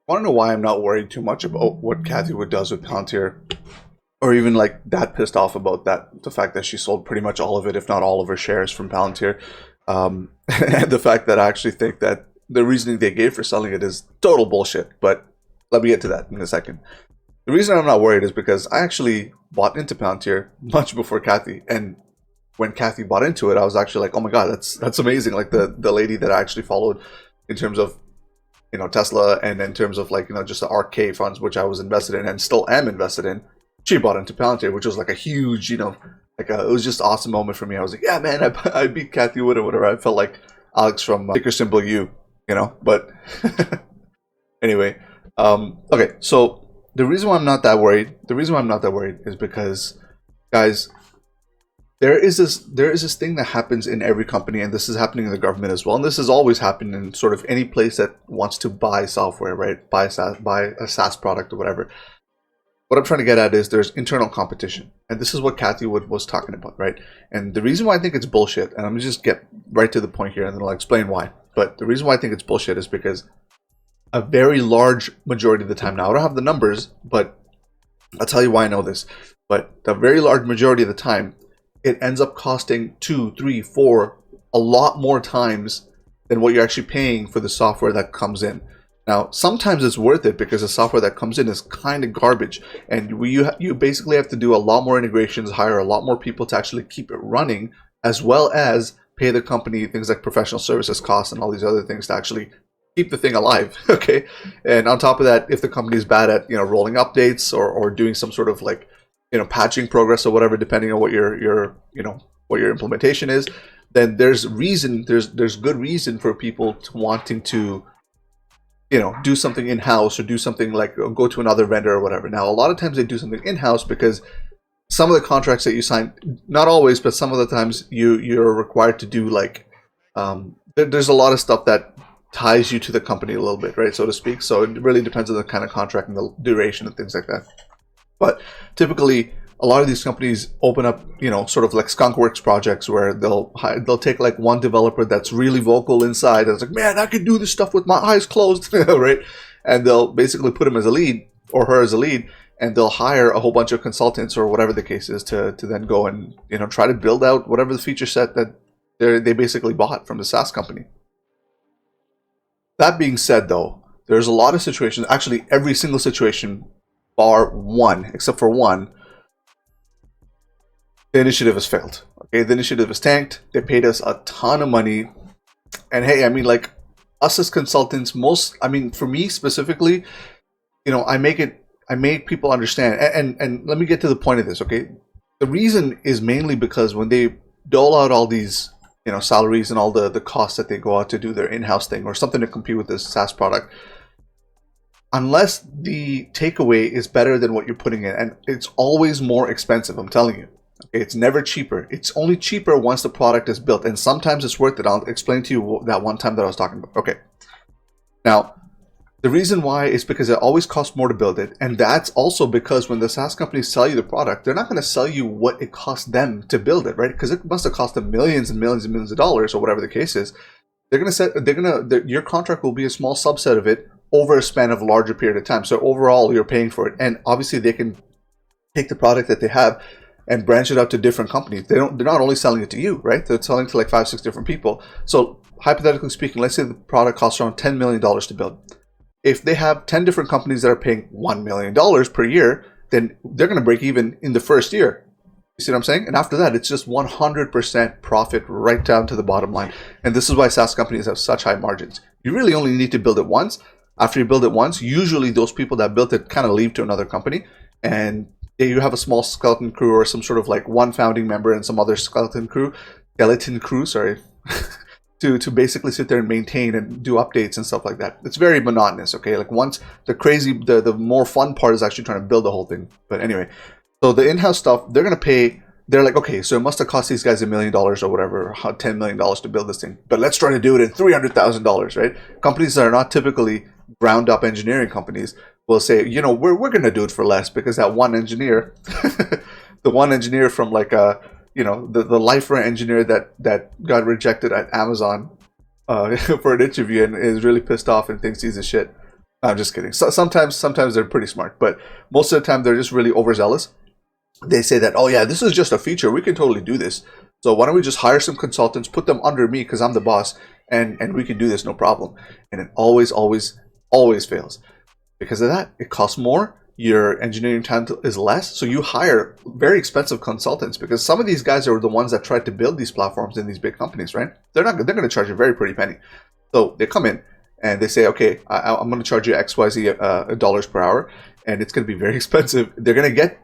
Want to know why I'm not worried too much about what Cathie Wood does with Palantir, or even like that pissed off about that, the fact that she sold pretty much all of it, if not all of her shares from Palantir, and the fact that I actually think that the reasoning they gave for selling it is total bullshit. But let me get to that in a second. The reason I'm not worried is because I actually bought into Palantir much before Cathie, and when Cathie bought into it, I was actually like, oh my god, that's amazing. Like the lady that I actually followed in terms of Tesla, and in terms of like just the ARK funds, which I was invested in and still am invested in, she bought into Palantir, which was like a huge it was just an awesome moment for me. I was like, yeah man, I beat Cathie Wood or whatever. I felt like Alex from ticker symbol U, but anyway, okay, so the reason why I'm not that worried is because, guys, there is this thing that happens in every company, and this is happening in the government as well, and this has always happened in sort of any place that wants to buy software, right? Buy a SaaS product or whatever. What I'm trying to get at is there's internal competition, and this is what Cathie Wood was talking about, right? And the reason why I think it's bullshit, and I'm gonna just get right to the point here, and then I'll explain why. But the reason why I think it's bullshit is because a very large majority of the time, now I don't have the numbers, but I'll tell you why I know this. But the very large majority of the time, it ends up costing 2, 3, 4, a lot more times than what you're actually paying for the software that comes in. Now, sometimes it's worth it because the software that comes in is kind of garbage, and you basically have to do a lot more integrations, hire a lot more people to actually keep it running, as well as pay the company things like professional services costs and all these other things to actually keep the thing alive. Okay, and on top of that, if the company is bad at rolling updates or doing some sort of like patching progress or whatever, depending on what your implementation is, then there's good reason for people wanting to do something in-house, or do something like go to another vendor or whatever. Now, a lot of times they do something in-house because some of the contracts that you sign, not always, but some of the times you're required to do like there's a lot of stuff that ties you to the company a little bit, right, so to speak. So it really depends on the kind of contract and the duration and things like that. But typically, a lot of these companies open up, sort of like skunkworks projects where they'll take like one developer that's really vocal inside, that's like, man, I can do this stuff with my eyes closed, right? And they'll basically put him as a lead, or her as a lead, and they'll hire a whole bunch of consultants or whatever the case is to then go and try to build out whatever the feature set that they basically bought from the SaaS company. That being said, though, there's a lot of situations, actually every single situation, bar one, except for one, the initiative has failed. Okay, the initiative is tanked. They paid us a ton of money, and hey, I mean, like us as consultants, for me specifically, I make people understand, and let me get to the point of this. Okay, the reason is mainly because when they dole out all these salaries and all the costs that they go out to do their in-house thing or something to compete with this SaaS product, unless the takeaway is better than what you're putting in, and it's always more expensive, I'm telling you. Okay, it's never cheaper. It's only cheaper once the product is built, and sometimes it's worth it. I'll explain to you that one time that I was talking about. Okay, now the reason why is because it always costs more to build it, and that's also because when the SaaS companies sell you the product, they're not going to sell you what it cost them to build it, right? Because it must have cost them millions and millions and millions of dollars, or whatever the case is. Your contract will be a small subset of it over a span of a larger period of time. So overall, you're paying for it, and obviously they can take the product that they have and branch it out to different companies. They're not only selling it to you, right? They're selling to like 5, 6 different people. So hypothetically speaking, let's say the product costs around $10 million to build. If they have 10 different companies that are paying $1 million per year, then they're going to break even in the first year. You see what I'm saying? And after that, it's just 100% profit right down to the bottom line. And this is why SaaS companies have such high margins. You really only need to build it once. After you build it once, usually those people that built it kind of leave to another company, and you have a small skeleton crew, or some sort of like one founding member and some other skeleton crew, to basically sit there and maintain and do updates and stuff like that. It's very monotonous, okay? Like once the more fun part is actually trying to build the whole thing. But anyway, so the in-house stuff, they're like, okay, so it must have cost these guys $1 million or whatever, $10 million to build this thing, but let's try to do it in $300,000, right? Companies that are not typically ground up engineering companies will say, we're going to do it for less, because that one engineer, the one engineer from like the lifer engineer that got rejected at Amazon for an interview and is really pissed off and thinks he's a shit. I'm just kidding. So sometimes they're pretty smart, but most of the time they're just really overzealous. They say that, oh yeah, this is just a feature. We can totally do this. So why don't we just hire some consultants, put them under me because I'm the boss, and we can do this no problem. And it always fails. Because of that, it costs more. Your engineering time is less. So you hire very expensive consultants because some of these guys are the ones that tried to build these platforms in these big companies, right? They're going to charge a very pretty penny. So they come in and they say, okay, I'm going to charge you XYZ dollars per hour, and it's going to be very expensive. They're going to get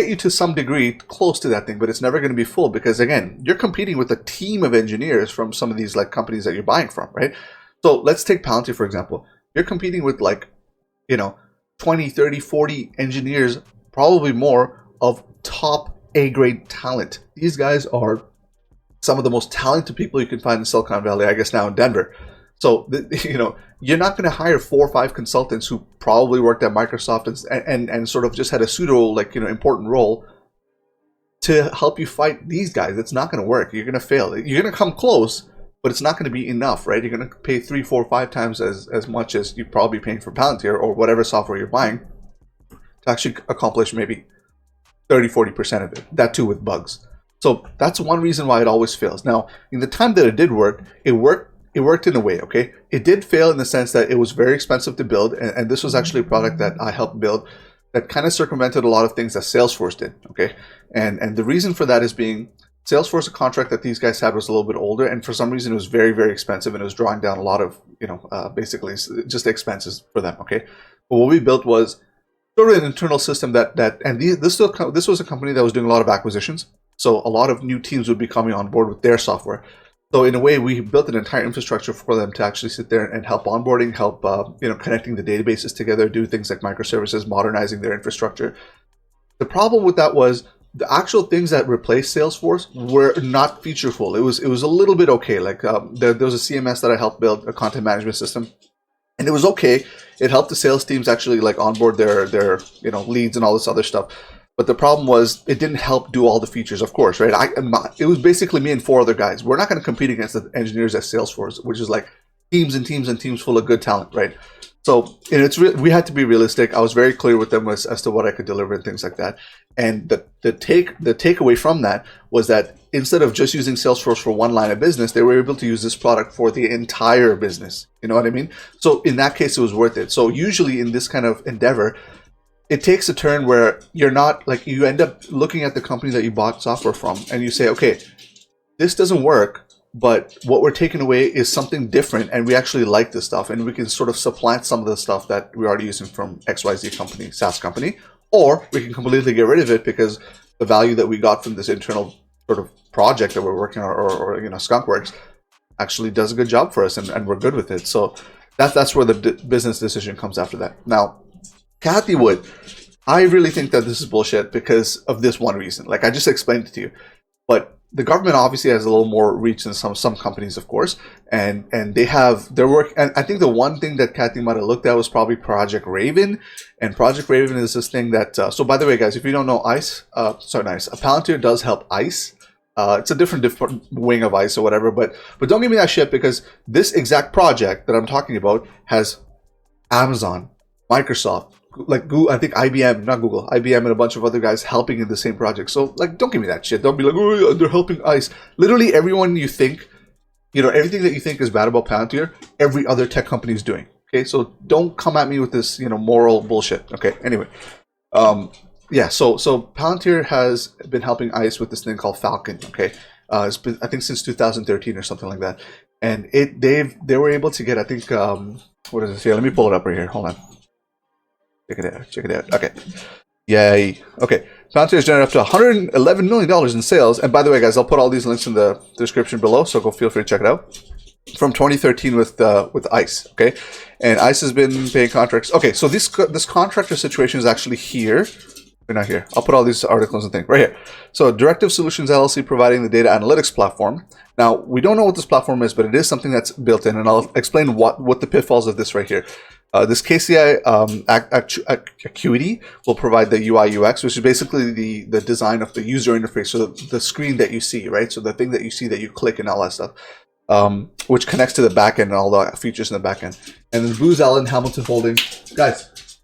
you to some degree close to that thing, but it's never going to be full because, again, you're competing with a team of engineers from some of these like companies that you're buying from, right? So let's take Palantir, for example. You're competing with 20, 30, 40 engineers, probably more, of top A-grade talent. These guys are some of the most talented people you can find in Silicon Valley, I guess now in Denver. So, you're not going to hire 4 or 5 consultants who probably worked at Microsoft and sort of just had a pseudo, important role to help you fight these guys. It's not going to work. You're going to fail. You're going to come close, but it's not going to be enough, right? You're going to pay 3, 4, 5 times as much as you're probably paying for Palantir or whatever software you're buying to actually accomplish maybe 30, 40% of it. That too with bugs. So that's one reason why it always fails. Now, in the time that it did work, it worked in a way, okay? It did fail in the sense that it was very expensive to build, and this was actually a product that I helped build that kind of circumvented a lot of things that Salesforce did, okay? And the reason for that is being Salesforce, a contract that these guys had was a little bit older, and for some reason it was very, very expensive, and it was drawing down a lot of, basically just expenses for them, okay? But what we built was sort of an internal system this was a company that was doing a lot of acquisitions, so a lot of new teams would be coming on board with their software. So in a way, we built an entire infrastructure for them to actually sit there and help onboarding, help connecting the databases together, do things like microservices, modernizing their infrastructure. The problem with that was the actual things that replaced Salesforce were not featureful. It was a little bit okay. Like there was a CMS that I helped build, a content management system, and it was okay. It helped the sales teams actually onboard their leads and all this other stuff. But the problem was it didn't help do all the features, of course, right? It was basically me and 4 other guys. We're not going to compete against the engineers at Salesforce, which is like teams and teams and teams full of good talent, right? So we had to be realistic. I was very clear with them as to what I could deliver and things like that. And the takeaway from that was that instead of just using Salesforce for one line of business, they were able to use this product for the entire business. You know what I mean? So in that case, it was worth it. So usually in this kind of endeavor, it takes a turn where you're not you end up looking at the company that you bought software from and you say, okay, this doesn't work, but what we're taking away is something different, and we actually like this stuff, and we can sort of supplant some of the stuff that we're already using from XYZ company, SaaS company, or we can completely get rid of it because the value that we got from this internal sort of project that we're working on, or Skunkworks, actually does a good job for us, and we're good with it. So that's where the business decision comes after that. Now, Cathie would. I really think that this is bullshit because of this one reason. Like I just explained it to you. But the government obviously has a little more reach than some companies, of course. And they have their work. And I think the one thing that Cathie might have looked at was probably Project Raven. And Project Raven is this thing that, so by the way, guys, if you don't know Palantir does help ICE. It's a different wing of ICE or whatever. But don't give me that shit because this exact project that I'm talking about has Amazon, Microsoft, like Google, I think IBM, not Google, IBM and a bunch of other guys helping in the same project. So don't give me that shit. Don't be like, oh, they're helping ICE. Literally everyone you think, everything that you think is bad about Palantir, every other tech company is doing. Okay, so don't come at me with this, moral bullshit. Okay, anyway, so Palantir has been helping ICE with this thing called FALCON. Okay, it's been, I think, since 2013 or something like that, and they were able to get, I think, what does it say? Let me pull it up right here. Hold on. Check it out. Okay. Yay. Okay. Palantir has generated up to $111 million in sales. And by the way, guys, I'll put all these links in the description below, so feel free to check it out. From 2013 with ICE. Okay. And ICE has been paying contracts. Okay, so this contractor situation is actually here. They're not here. I'll put all these articles and things right here. So Directive Solutions LLC providing the data analytics platform. Now, we don't know what this platform is, but it is something that's built in, and I'll explain what the pitfalls of this right here. This KCI Acuity will provide the UI UX, which is basically the design of the user interface, so the screen that you see, right? So the thing that you see that you click and all that stuff. which connects to the backend and all the features in the backend. And then Booz Allen Hamilton Holding, guys.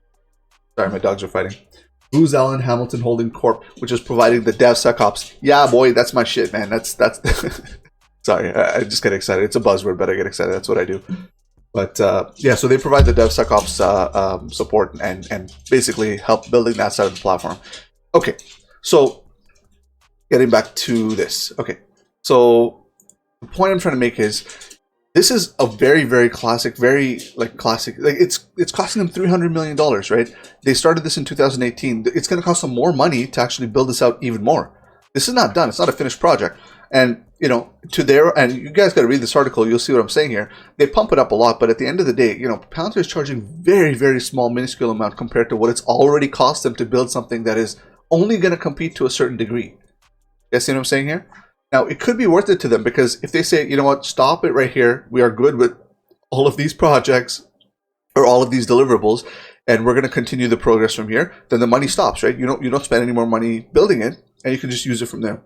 Sorry, my dogs are fighting. Booz Allen Hamilton Holding Corp, which is providing the DevSecOps. Yeah, boy, that's my shit, man. That's. Sorry, I just get excited. It's a buzzword, but I get excited. That's what I do. But yeah, so they provide the DevSecOps support and basically help building that side of the platform. Okay, so getting back to this. Okay, so the point I'm trying to make is this is a very, very classic, it's costing them $300 million, right? They started this in 2018. It's going to cost them more money to actually build this out even more. This is not done. It's not a finished project. And, you know, and you guys got to read this article. You'll see what I'm saying here. They pump it up a lot, but at the end of the day, you know, Palantir is charging very, very small, minuscule amount compared to what it's already cost them to build something that is only going to compete to a certain degree. You guys see what I'm saying here? Now, it could be worth it to them because if they say, you know what, stop it right here. We are good with all of these projects or all of these deliverables, and we're going to continue the progress from here, then the money stops, right? You don't spend any more money building it, and you can just use it from there.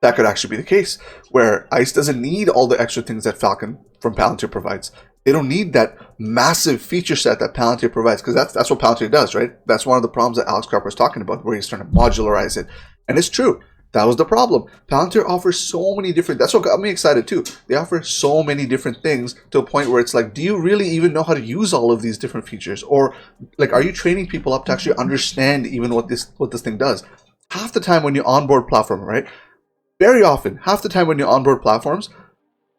That could actually be the case, where ICE doesn't need all the extra things that FALCON from Palantir provides. They don't need that massive feature set that Palantir provides, because that's what Palantir does, right? That's one of the problems that Alex Carper is talking about, where he's trying to modularize it. And it's true. That was the problem. Palantir offers so many different, that's what got me excited too. They offer so many different things to a point where it's like, do you really even know how to use all of these different features? Or like, are you training people up to actually understand even what this thing does? Half the time when you onboard platform, right? Very often, half the time when you onboard platforms,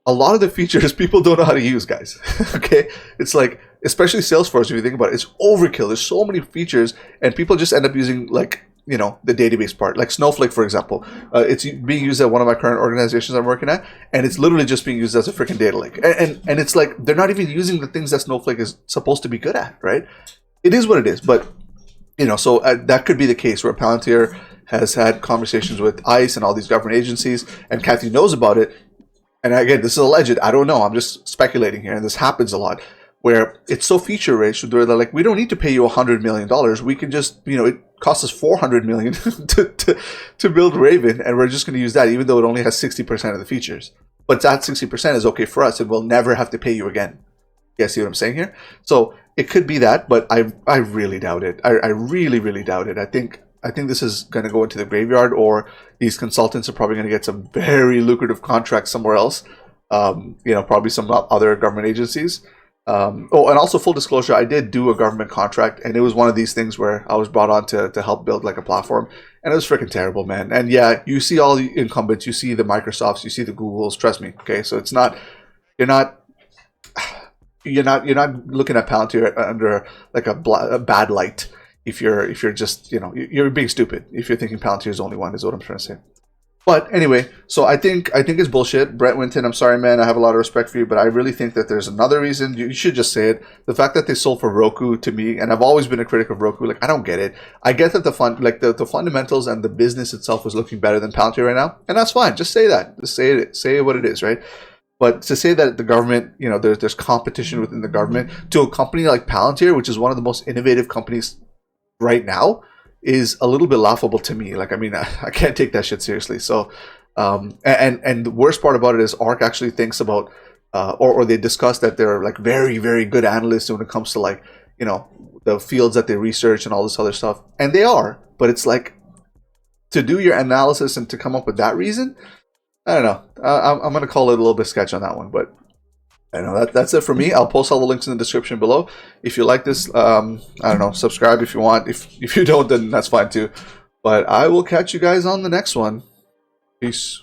a lot of the features people don't know how to use, guys. Okay? It's like, especially Salesforce, if you think about it, it's overkill. There's so many features, and people just end up using, like, you know, the database part. Like Snowflake, for example. It's being used at one of my current organizations I'm working at, and it's literally just being used as a freaking data lake. And it's like, they're not even using the things that Snowflake is supposed to be good at, right? It is what it is, but, you know, so that could be the case where Palantir has had conversations with ICE and all these government agencies, and Cathie knows about it. And again, this is alleged. I don't know. I'm just speculating here, and this happens a lot, where it's so feature-rich, where they're like, we don't need to pay you $100 million. We can just, you know, it costs us $400 million to build Raven, and we're just going to use that, even though it only has 60% of the features. But that 60% is okay for us, and we'll never have to pay you again. You guys see what I'm saying here? So it could be that, but I really doubt it. I really, really doubt it. I think this is going to go into the graveyard, or these consultants are probably going to get some very lucrative contracts somewhere else. You know, probably some other government agencies. Oh, and also full disclosure, I did do a government contract, and it was one of these things where I was brought on to help build like a platform, and it was freaking terrible, man. And yeah, you see all the incumbents, you see the Microsofts, you see the Googles. Trust me, okay. So it's not, you're not looking at Palantir under like a bad light. If you're just, you know, you're being stupid if you're thinking Palantir is the only one, is what I'm trying to say. But anyway, so I think it's bullshit. Brett Winton, I'm sorry, man. I have a lot of respect for you, but I really think that there's another reason. You should just say it. The fact that they sold for Roku, to me, and I've always been a critic of Roku. Like, I don't get it. I get that the fundamentals and the business itself was looking better than Palantir right now, and that's fine. Just say that. Just say it. Say what it is, right? But to say that the government, you know, there's competition within the government to a company like Palantir, which is one of the most innovative companies right now, is a little bit laughable to me. Like, I mean, I can't take that shit seriously. So, and the worst part about it is ARK actually thinks about, or they discuss that they're like very, very good analysts when it comes to, like, you know, the fields that they research and all this other stuff. And they are, but it's like, to do your analysis and to come up with that reason, I don't know. I'm going to call it a little bit sketch on that one, but I know that's it for me. I'll post all the links in the description below. If you like this, I don't know, subscribe if you want. If you don't, then that's fine too. But I will catch you guys on the next one. Peace.